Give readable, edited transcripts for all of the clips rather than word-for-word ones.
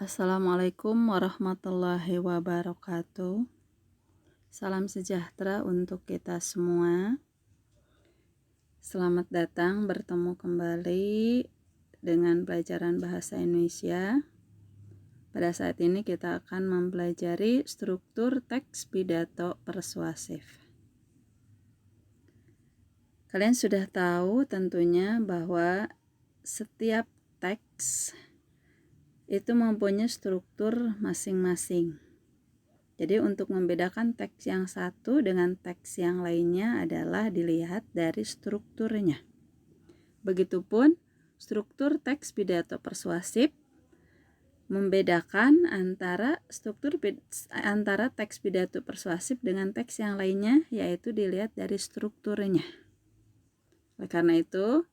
Assalamualaikum warahmatullahi wabarakatuh. Salam sejahtera untuk kita semua. Selamat datang bertemu kembali dengan pelajaran bahasa Indonesia. Pada saat ini kita akan mempelajari struktur teks pidato persuasif. Kalian sudah tahu tentunya bahwa setiap teks itu mempunyai struktur masing-masing. Jadi untuk membedakan teks yang satu dengan teks yang lainnya adalah dilihat dari strukturnya. Begitupun struktur teks pidato persuasif membedakan antara teks pidato persuasif dengan teks yang lainnya, yaitu dilihat dari strukturnya. Oleh karena itu,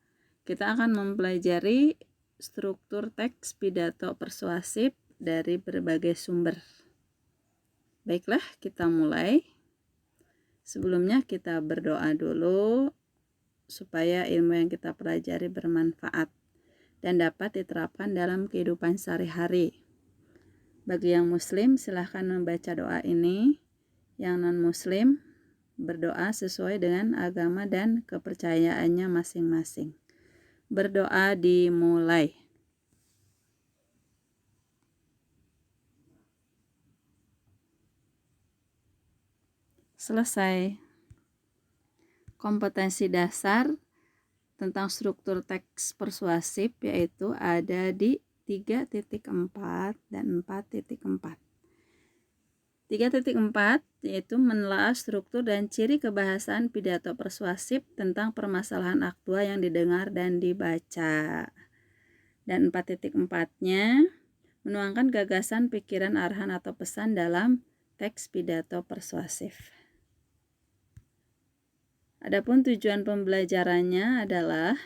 kita akan mempelajari struktur teks pidato persuasif dari berbagai sumber. Baiklah, kita mulai. Sebelumnya kita berdoa dulu supaya ilmu yang kita pelajari bermanfaat dan dapat diterapkan dalam kehidupan sehari-hari. Bagi yang muslim, silahkan membaca doa ini. Yang non-muslim, berdoa sesuai dengan agama dan kepercayaannya masing-masing. Berdoa dimulai. Selesai. Kompetensi dasar tentang struktur teks persuasif yaitu ada di 3.4 dan 4.4. 3.4 yaitu menelaah struktur dan ciri kebahasaan pidato persuasif tentang permasalahan aktual yang didengar dan dibaca. Dan 4.4-nya menuangkan gagasan, pikiran, arahan atau pesan dalam teks pidato persuasif. Adapun tujuan pembelajarannya adalah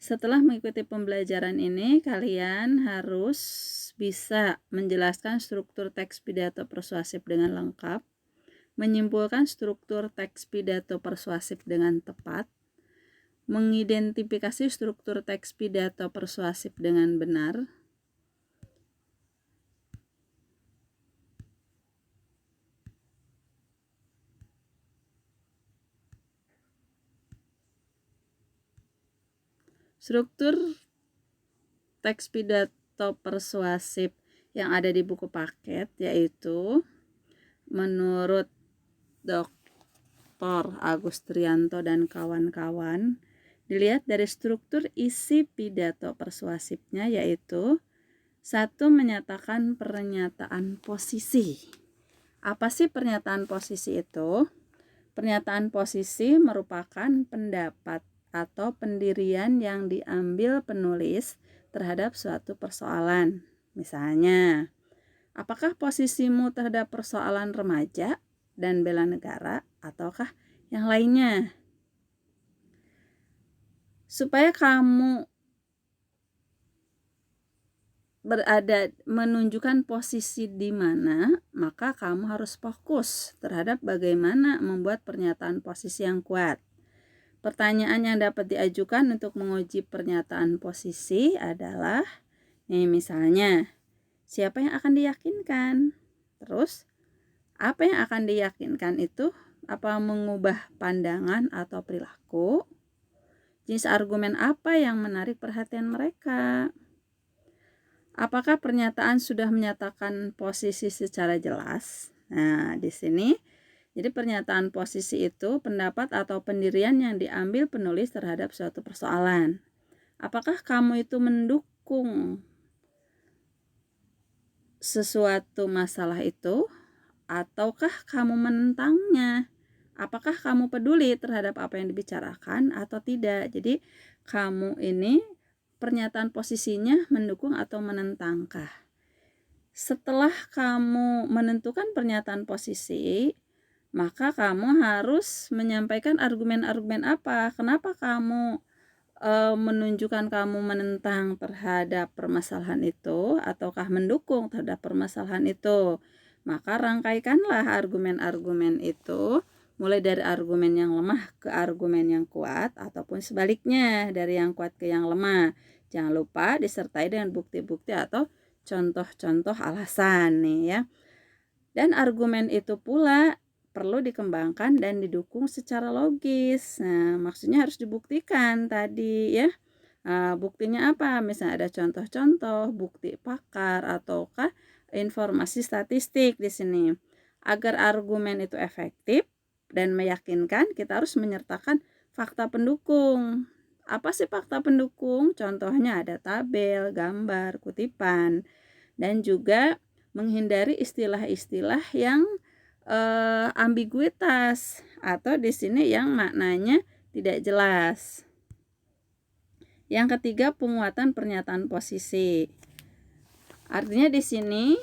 setelah mengikuti pembelajaran ini, kalian harus bisa menjelaskan struktur teks pidato persuasif dengan lengkap, menyimpulkan struktur teks pidato persuasif dengan tepat, mengidentifikasi struktur teks pidato persuasif dengan benar, struktur teks pidato persuasif yang ada di buku paket yaitu menurut Dr. Agus Trianto dan kawan-kawan dilihat dari struktur isi pidato persuasifnya yaitu 1. Menyatakan pernyataan posisi. Apa sih pernyataan posisi itu? Pernyataan posisi merupakan pendapat atau pendirian yang diambil penulis terhadap suatu persoalan. Misalnya, apakah posisimu terhadap persoalan remaja dan bela negara ataukah yang lainnya? Supaya kamu menunjukkan posisi di mana, maka kamu harus fokus terhadap bagaimana membuat pernyataan posisi yang kuat. Pertanyaan yang dapat diajukan untuk menguji pernyataan posisi adalah, misalnya, siapa yang akan diyakinkan? Terus, apa yang akan diyakinkan itu? Apa mengubah pandangan atau perilaku? Jenis argumen apa yang menarik perhatian mereka? Apakah pernyataan sudah menyatakan posisi secara jelas? Nah, di sini jadi pernyataan posisi itu pendapat atau pendirian yang diambil penulis terhadap suatu persoalan. Apakah kamu itu mendukung sesuatu masalah itu ataukah kamu menentangnya? Apakah kamu peduli terhadap apa yang dibicarakan atau tidak? Jadi kamu ini pernyataan posisinya mendukung atau menentangkah? Setelah kamu menentukan pernyataan posisi, maka kamu harus menyampaikan argumen-argumen apa. Kenapa kamu menunjukkan kamu menentang terhadap permasalahan itu ataukah mendukung terhadap permasalahan itu. Maka rangkaikanlah argumen-argumen itu, mulai dari argumen yang lemah ke argumen yang kuat ataupun sebaliknya dari yang kuat ke yang lemah. Jangan lupa disertai dengan bukti-bukti atau contoh-contoh alasan nih ya. Dan argumen itu pula perlu dikembangkan dan didukung secara logis. Nah, maksudnya harus dibuktikan tadi ya. Buktinya apa? Misalnya ada contoh-contoh, bukti pakar, ataukah informasi statistik di sini. Agar argumen itu efektif dan meyakinkan, kita harus menyertakan fakta pendukung. Apa sih fakta pendukung? Contohnya ada tabel, gambar, kutipan, dan juga menghindari istilah-istilah yang ambiguitas atau di sini yang maknanya tidak jelas. Yang ketiga, penguatan pernyataan posisi. Artinya di sini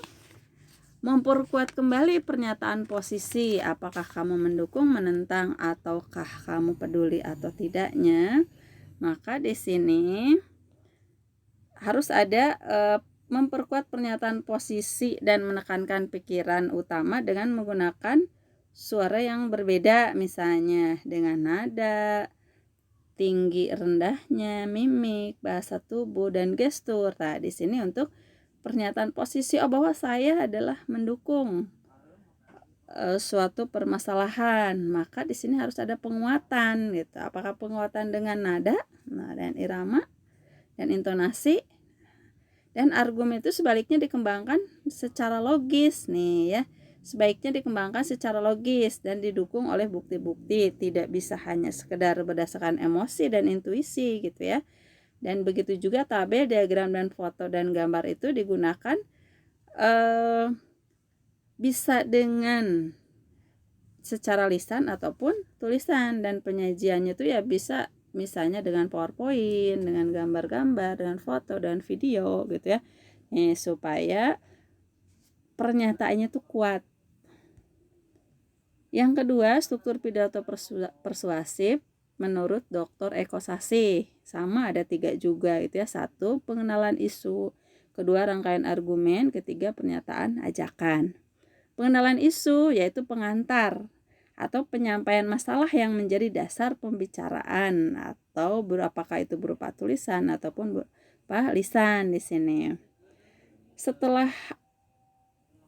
memperkuat kembali pernyataan posisi, apakah kamu mendukung, menentang, ataukah kamu peduli atau tidaknya. Maka di sini harus ada memperkuat pernyataan posisi dan menekankan pikiran utama dengan menggunakan suara yang berbeda, misalnya dengan nada, tinggi rendahnya, mimik, bahasa tubuh, dan gestur. Nah, di sini untuk pernyataan posisi bahwa saya adalah mendukung suatu permasalahan, maka di sini harus ada penguatan gitu. Apakah penguatan dengan nada, dan irama, dan intonasi, dan argumen itu sebaliknya dikembangkan secara logis nih ya. Sebaiknya dikembangkan secara logis dan didukung oleh bukti-bukti, tidak bisa hanya sekedar berdasarkan emosi dan intuisi gitu ya. Dan begitu juga tabel, diagram, dan foto dan gambar itu digunakan bisa dengan secara lisan ataupun tulisan, dan penyajiannya itu ya bisa misalnya dengan PowerPoint, dengan gambar-gambar, dengan foto dan video gitu ya. Supaya pernyataannya tuh kuat. Yang kedua, struktur pidato persuasif menurut Dr. Eko Sasih. Sama ada 3 juga itu ya. 1, pengenalan isu. 2, rangkaian argumen. 3, pernyataan ajakan. Pengenalan isu yaitu pengantar atau penyampaian masalah yang menjadi dasar pembicaraan, atau apakah itu berupa tulisan ataupun berupa lisan di sini. Setelah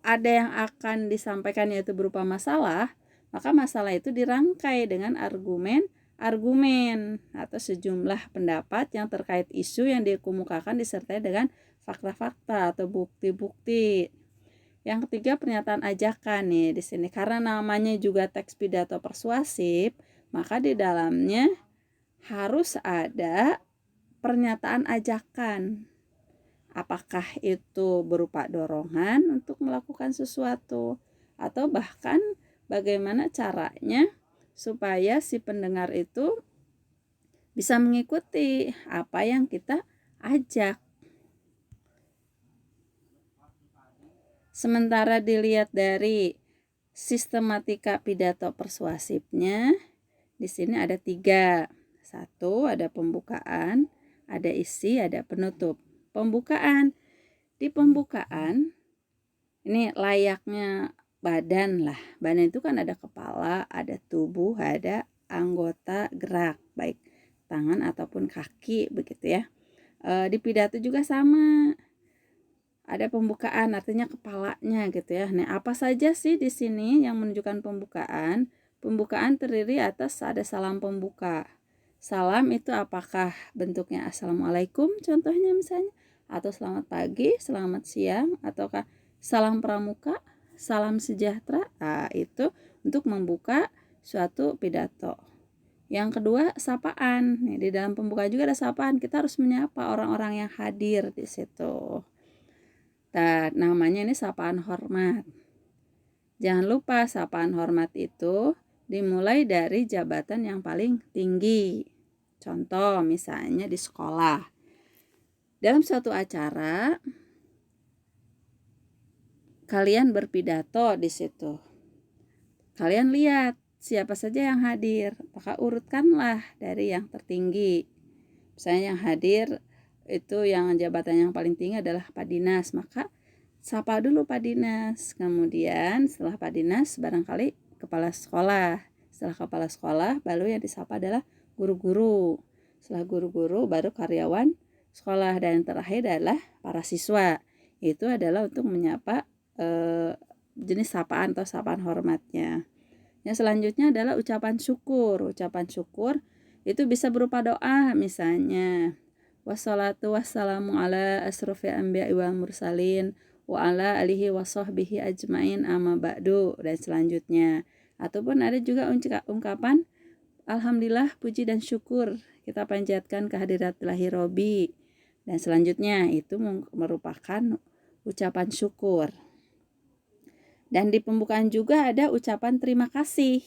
ada yang akan disampaikan yaitu berupa masalah, maka masalah itu dirangkai dengan argumen atau sejumlah pendapat yang terkait isu yang dikemukakan disertai dengan fakta-fakta atau bukti-bukti. Yang ketiga, pernyataan ajakan nih di sini, karena namanya juga teks pidato persuasif, maka di dalamnya harus ada pernyataan ajakan. Apakah itu berupa dorongan untuk melakukan sesuatu, atau bahkan bagaimana caranya supaya si pendengar itu bisa mengikuti apa yang kita ajak. Sementara dilihat dari sistematika pidato persuasifnya, di sini ada 3. 1, ada pembukaan, ada isi, ada penutup. Pembukaan. Di pembukaan ini layaknya badan lah. Badan itu kan ada kepala, ada tubuh, ada anggota gerak, baik tangan ataupun kaki begitu ya. Di pidato juga sama. Ada pembukaan, artinya kepalanya gitu ya. Nah, apa saja sih di sini yang menunjukkan pembukaan? Pembukaan terdiri atas ada salam pembuka. Salam itu apakah bentuknya assalamualaikum contohnya misalnya, atau selamat pagi, selamat siang, ataukah salam pramuka, salam sejahtera. Nah, itu untuk membuka suatu pidato. Yang kedua, sapaan. Nih, di dalam pembukaan juga ada sapaan. Kita harus menyapa orang-orang yang hadir di situ. Nah, namanya ini sapaan hormat. Jangan lupa sapaan hormat itu dimulai dari jabatan yang paling tinggi. Contoh misalnya di sekolah. Dalam suatu acara kalian berpidato di situ. Kalian lihat siapa saja yang hadir, maka urutkanlah dari yang tertinggi. Misalnya yang hadir itu yang jabatan yang paling tinggi adalah Pak Dinas, maka sapa dulu Pak Dinas. Kemudian setelah Pak Dinas barangkali kepala sekolah. Setelah kepala sekolah baru yang disapa adalah guru-guru. Setelah guru-guru baru karyawan sekolah, dan yang terakhir adalah para siswa. itu adalah untuk menyapa jenis sapaan atau sapaan hormatnya. Yang selanjutnya adalah ucapan syukur. Ucapan syukur itu bisa berupa doa, misalnya wassalatu wassalamu ala asrofil anbiya'i wal mursalin wa ala alihi wa sahbihi ajmain amma ba'du, dan selanjutnya. Ataupun ada juga ungkapan alhamdulillah, puji dan syukur kita panjatkan kehadirat ilahi Robi, dan selanjutnya itu merupakan ucapan syukur. Dan di pembukaan juga ada ucapan terima kasih.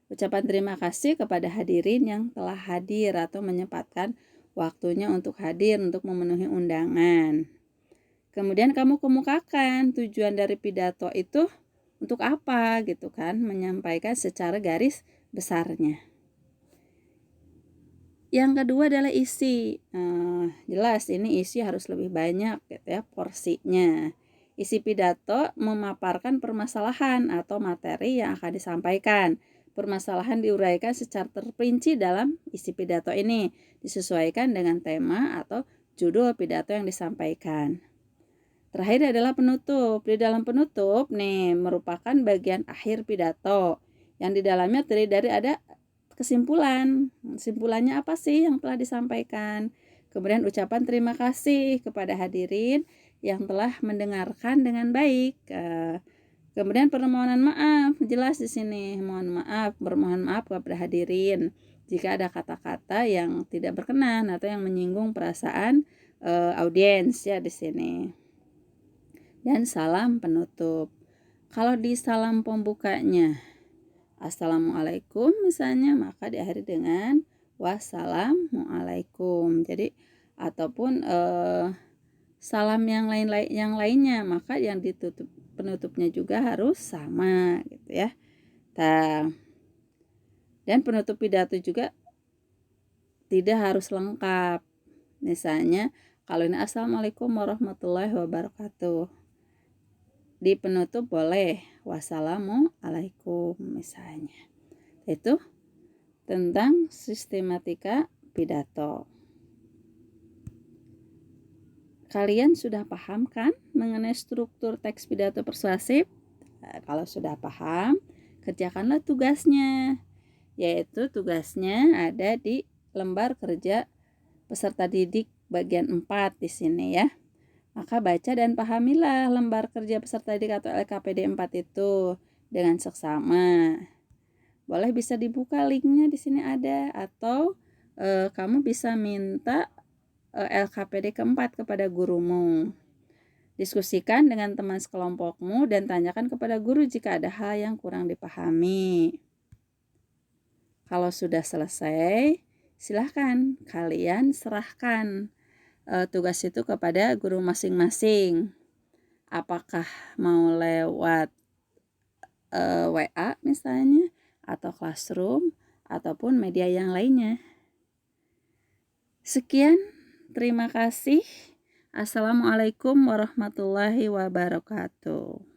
Ucapan terima kasih kepada hadirin yang telah hadir atau menyempatkan waktunya untuk hadir untuk memenuhi undangan. Kemudian kamu kemukakan tujuan dari pidato itu untuk apa gitu kan, menyampaikan secara garis besarnya. Yang kedua adalah isi. Jelas ini isi harus lebih banyak gitu ya porsinya. Isi pidato memaparkan permasalahan atau materi yang akan disampaikan. Permasalahan diuraikan secara terperinci dalam isi pidato ini, disesuaikan dengan tema atau judul pidato yang disampaikan. Terakhir adalah penutup. Di dalam penutup nih merupakan bagian akhir pidato yang di dalamnya terdiri dari ada kesimpulan. Kesimpulannya apa sih yang telah disampaikan? Kemudian ucapan terima kasih kepada hadirin yang telah mendengarkan dengan baik. Kemudian permohonan maaf, jelas di sini mohon maaf, bermohon maaf kepada hadirin jika ada kata-kata yang tidak berkenan atau yang menyinggung perasaan audiens ya di sini. Dan salam penutup. Kalau di salam pembukanya assalamualaikum misalnya, maka diakhiri dengan wassalamualaikum. Jadi ataupun salam yang lainnya, maka yang ditutup penutupnya juga harus sama gitu ya. Dan penutup pidato juga tidak harus lengkap. Misalnya kalau ini assalamualaikum warahmatullahi wabarakatuh, di penutup boleh wassalamualaikum misalnya. Itu tentang sistematika pidato. Kalian sudah paham kan mengenai struktur teks pidato persuasif? Nah, kalau sudah paham, kerjakanlah tugasnya. Yaitu tugasnya ada di lembar kerja peserta didik bagian 4 di sini ya. Maka baca dan pahamilah lembar kerja peserta didik atau LKPD 4 itu dengan seksama. Boleh bisa dibuka linknya di sini ada, atau kamu bisa minta LKPD keempat kepada gurumu. Diskusikan dengan teman sekelompokmu dan tanyakan kepada guru jika ada hal yang kurang dipahami. Kalau sudah selesai, silahkan kalian serahkan tugas itu kepada guru masing-masing. Apakah mau lewat WA misalnya, atau classroom, ataupun media yang lainnya. Sekian, terima kasih. Assalamualaikum warahmatullahi wabarakatuh.